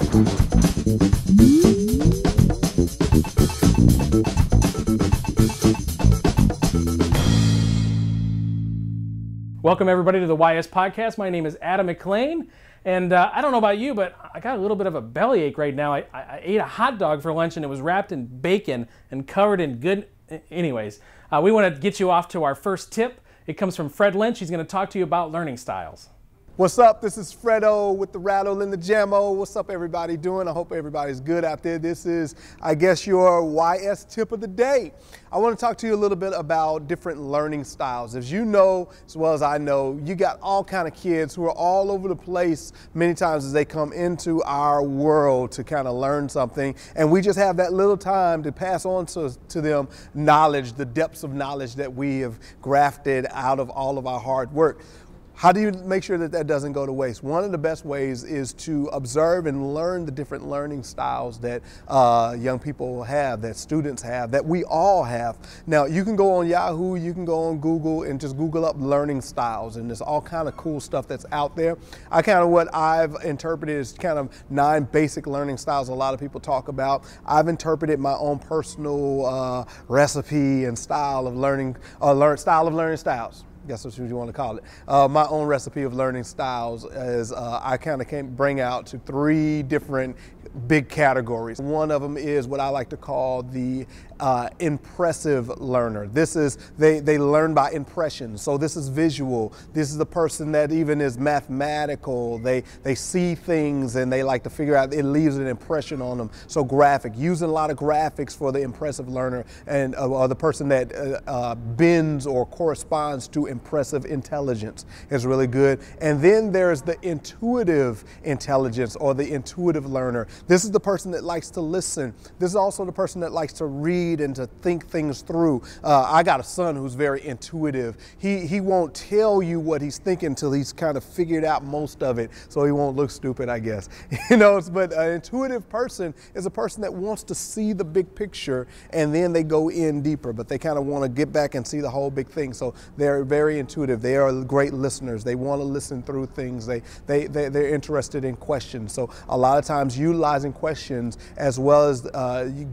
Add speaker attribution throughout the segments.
Speaker 1: Welcome everybody to the YS Podcast. My name is Adam McLean, and I don't know about you, but I got a little bit of a bellyache right now. I ate a hot dog for lunch and it was wrapped in bacon and covered in good... Anyways, we want to get you off to our first tip. It comes from Fred Lynch. He's going to talk to you about learning styles.
Speaker 2: What's up? This is Fredo with the Rattle and the Jammo. What's up everybody doing? I hope everybody's good out there. This is, I guess, your YS tip of the day. I want to talk to you a little bit about different learning styles. As you know, as well as I know, you got all kind of kids who are all over the place many times as they come into our world to kind of learn something. And we just have that little time to pass on to them knowledge, the depths of knowledge that we have grafted out of all of our hard work. How do you make sure that that doesn't go to waste? One of the best ways is to observe and learn the different learning styles that young people have, that students have, that we all have. Now, you can go on Yahoo, you can go on Google and just Google up learning styles, and there's all kind of cool stuff that's out there. What I've interpreted is kind of 9 basic learning styles a lot of people talk about. I've interpreted my own personal recipe and style of learning, style of learning styles. Guess that's what you want to call it. My own recipe of learning styles is I kind of bring out to 3 different big categories. One of them is what I like to call the impressive learner. This is, they learn by impressions. So this is visual. This is the person that even is mathematical. They see things and they like to figure out, it leaves an impression on them. So graphic, using a lot of graphics for the impressive learner, and the person that bends or corresponds to impressive intelligence is really good. And then there's the intuitive intelligence or the intuitive learner. This is the person that likes to listen. This is also the person that likes to read and to think things through. I got a son who's very intuitive. He won't tell you what he's thinking until he's kind of figured out most of it, so he won't look stupid, I guess. But an intuitive person is a person that wants to see the big picture and then they go in deeper, but they kind of want to get back and see the whole big thing. So they're very intuitive. They are great listeners. They want to listen through things. They're interested in questions. So a lot of times utilizing questions as well as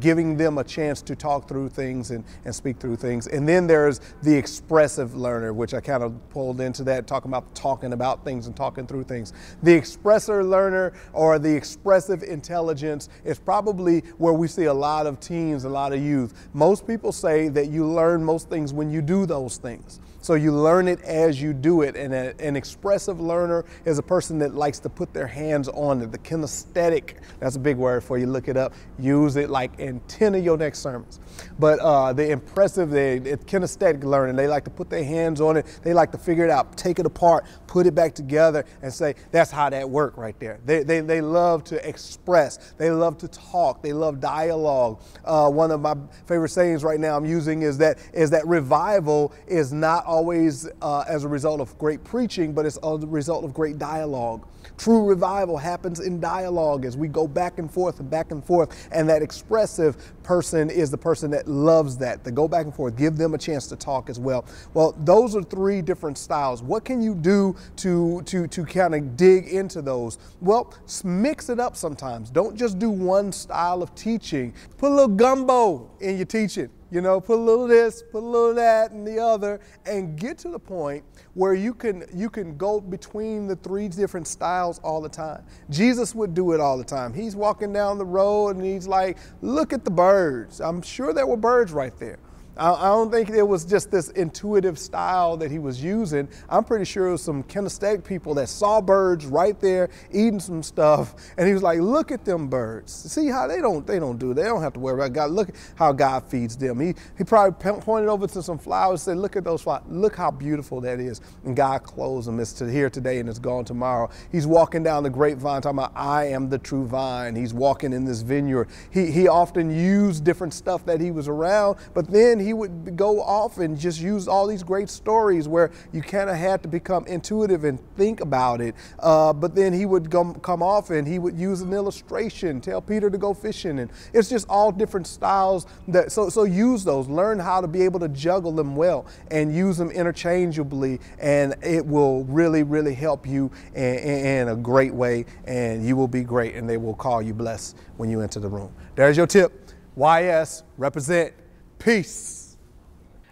Speaker 2: giving them a chance to talk through things and speak through things. And then there's the expressive learner, which I kind of pulled into that, talking about things and talking through things. The expressor learner or the expressive intelligence is probably where we see a lot of teens, a lot of youth. Most people say that you learn most things when you do those things. So you learn it as you do it. And an expressive learner is a person that likes to put their hands on it. The kinesthetic, that's a big word for you, look it up. Use it like in 10 of your next sermons. But the impressive, the kinesthetic learning, they like to put their hands on it. They like to figure it out, take it apart, put it back together and say, that's how that worked right there. They love to express. They love to talk. They love dialogue. One of my favorite sayings right now I'm using is that revival is not always as a result of great preaching, but it's a result of great dialogue. True revival happens in dialogue as we go back and forth, and that expressive person is the person that loves that. They go back and forth, give them a chance to talk as well. Well, those are 3 different styles. What can you do to kind of dig into those? Well, mix it up sometimes. Don't just do one style of teaching. Put a little gumbo in your teaching. Put a little this, put a little that, and the other, and get to the point where you can go between the 3 different styles all the time. Jesus would do it all the time. He's walking down the road and he's like, look at the birds. I'm sure there were birds right there. I don't think it was just this intuitive style that he was using. I'm pretty sure it was some kinesthetic people that saw birds right there eating some stuff, and he was like, look at them birds. See how they don't have to worry about God. Look how God feeds them. He probably pointed over to some flowers and said, look at those flowers. Look how beautiful that is. And God clothes them. It's here today and it's gone tomorrow. He's walking down the grapevine talking about, I am the true vine. He's walking in this vineyard. He often used different stuff that he was around, but then he would go off and just use all these great stories where you kind of had to become intuitive and think about it. But then he would come off and he would use an illustration, tell Peter to go fishing. And it's just all different styles. So use those. Learn how to be able to juggle them well and use them interchangeably. And it will really, really help you in a great way. And you will be great, and they will call you blessed when you enter the room. There's your tip. YS, represent peace.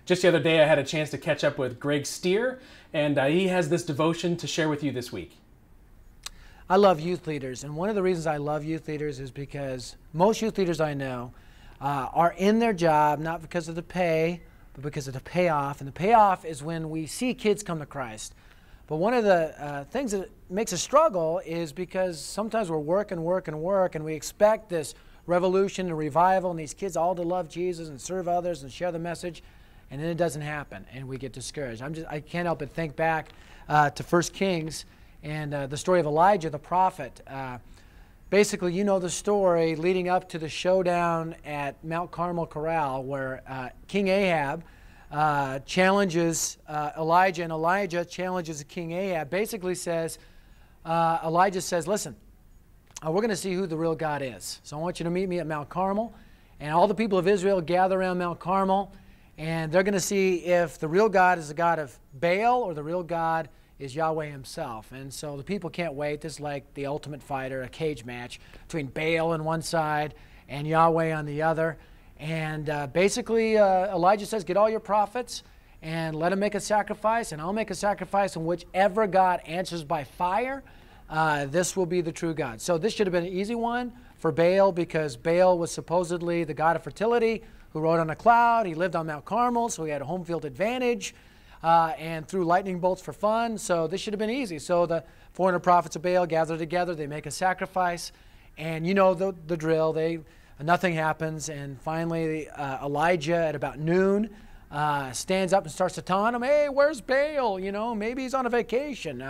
Speaker 1: Just the other day, I had a chance to catch up with Greg Stier, and he has this devotion to share with you this week.
Speaker 3: I love youth leaders, and one of the reasons I love youth leaders is because most youth leaders I know are in their job not because of the pay, but because of the payoff. And the payoff is when we see kids come to Christ. But one of the things that makes us struggle is because sometimes we're work, and we expect this revolution and revival and these kids all to love Jesus and serve others and share the message, and then it doesn't happen and we get discouraged. I can't help but think back to 1 Kings and the story of Elijah the prophet. Basically, you know the story leading up to the showdown at Mount Carmel Corral where King Ahab challenges Elijah, and Elijah challenges King Ahab. Basically says, Elijah says, listen, we're going to see who the real God is. So I want you to meet me at Mount Carmel. And all the people of Israel gather around Mount Carmel. And they're going to see if the real God is the God of Baal or the real God is Yahweh himself. And so the people can't wait. This is like the ultimate fighter, a cage match between Baal on one side and Yahweh on the other. And basically Elijah says, get all your prophets and let them make a sacrifice. And I'll make a sacrifice, and whichever God answers by fire, this will be the true God. So this should have been an easy one for Baal, because Baal was supposedly the god of fertility who rode on a cloud. He lived on Mount Carmel, so he had a home field advantage, and threw lightning bolts for fun. So this should have been easy. So the 400 prophets of Baal gather together. They make a sacrifice, and you know the drill. Nothing happens, and finally Elijah at about noon stands up and starts to taunt him. Hey, where's Baal? You know, maybe he's on a vacation.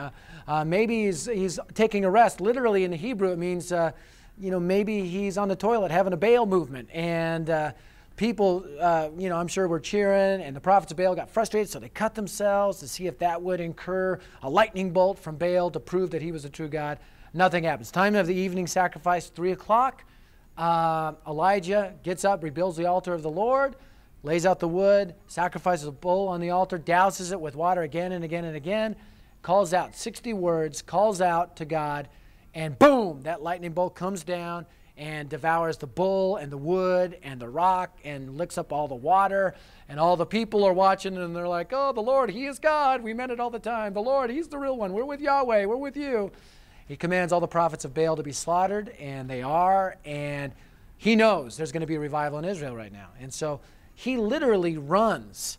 Speaker 3: Maybe he's taking a rest. Literally in the Hebrew, it means, you know, maybe he's on the toilet having a Baal movement. And people, you know, I'm sure were cheering, and the prophets of Baal got frustrated, so they cut themselves to see if that would incur a lightning bolt from Baal to prove that he was a true God. Nothing happens. Time of the evening sacrifice, 3 o'clock. Elijah gets up, rebuilds the altar of the Lord, lays out the wood, sacrifices a bull on the altar, douses it with water again and again and again, calls out 60 words, calls out to God, and boom, that lightning bolt comes down and devours the bull and the wood and the rock and licks up all the water. And all the people are watching, and they're like, oh, the Lord, he is God. We meant it all the time. The Lord, he's the real one. We're with Yahweh. We're with you. He commands all the prophets of Baal to be slaughtered, and they are. And he knows there's going to be a revival in Israel right now. And so he literally runs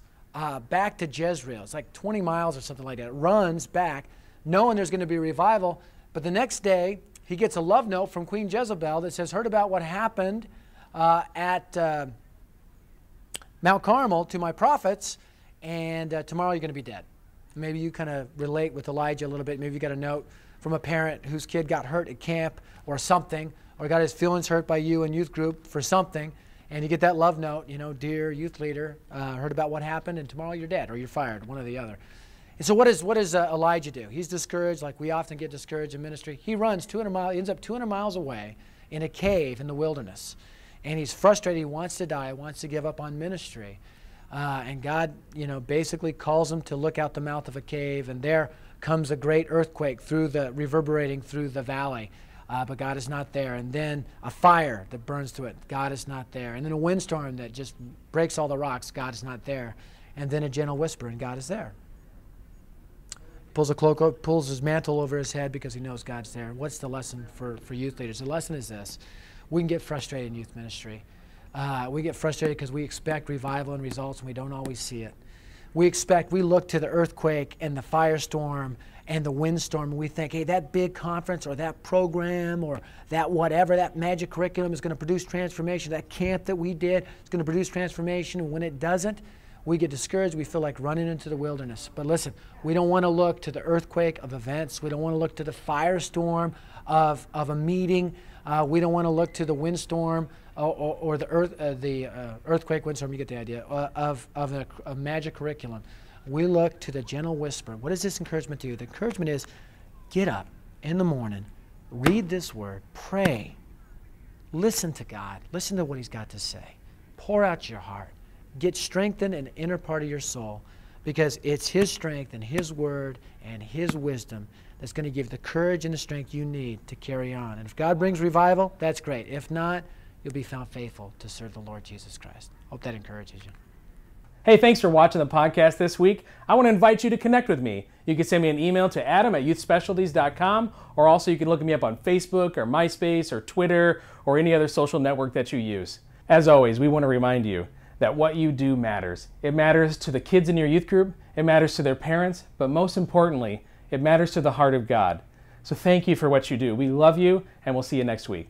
Speaker 3: back to Jezreel. It's like 20 miles or something like that. Runs back, knowing there's going to be a revival. But the next day, he gets a love note from Queen Jezebel that says, heard about what happened at Mount Carmel to my prophets, and tomorrow you're going to be dead. Maybe you kind of relate with Elijah a little bit. Maybe you got a note from a parent whose kid got hurt at camp or something, or got his feelings hurt by you in youth group for something, and you get that love note, you know, dear youth leader, heard about what happened, and tomorrow you're dead or you're fired, one or the other. And so what does Elijah do? He's discouraged, like we often get discouraged in ministry. He runs 200 miles, he ends up 200 miles away in a cave in the wilderness. And he's frustrated, he wants to die, wants to give up on ministry. And God, you know, basically calls him to look out the mouth of a cave, and there comes a great earthquake reverberating through the valley. But God is not there. And then a fire that burns through it. God is not there. And then a windstorm that just breaks all the rocks. God is not there. And then a gentle whisper, and God is there. Pulls a cloak, pulls his mantle over his head because he knows God's there. What's the lesson for youth leaders? The lesson is this. We can get frustrated in youth ministry. We get frustrated because we expect revival and results, and we don't always see it. We look to the earthquake and the firestorm and the windstorm, and we think, hey, that big conference or that program or that whatever, that magic curriculum is going to produce transformation. That camp that we did is going to produce transformation. And when it doesn't, we get discouraged, we feel like running into the wilderness. But listen, we don't want to look to the earthquake of events. We don't want to look to the firestorm of a meeting. We don't want to look to the windstorm or the earthquake, windstorm, you get the idea, of a magic curriculum. We look to the gentle whisper. What is this encouragement to you? The encouragement is get up in the morning, read this word, pray, listen to God, listen to what He's got to say, pour out your heart, get strengthened in the inner part of your soul, because it's His strength and His word and His wisdom that's going to give the courage and the strength you need to carry on. And if God brings revival, that's great. If not, you'll be found faithful to serve the Lord Jesus Christ. Hope that encourages you.
Speaker 1: Hey, thanks for watching the podcast this week. I want to invite you to connect with me. You can send me an email to adam@youthspecialties.com, or also you can look me up on Facebook or MySpace or Twitter or any other social network that you use. As always, we want to remind you that what you do matters. It matters to the kids in your youth group, it matters to their parents, but most importantly, it matters to the heart of God. So thank you for what you do. We love you, and we'll see you next week.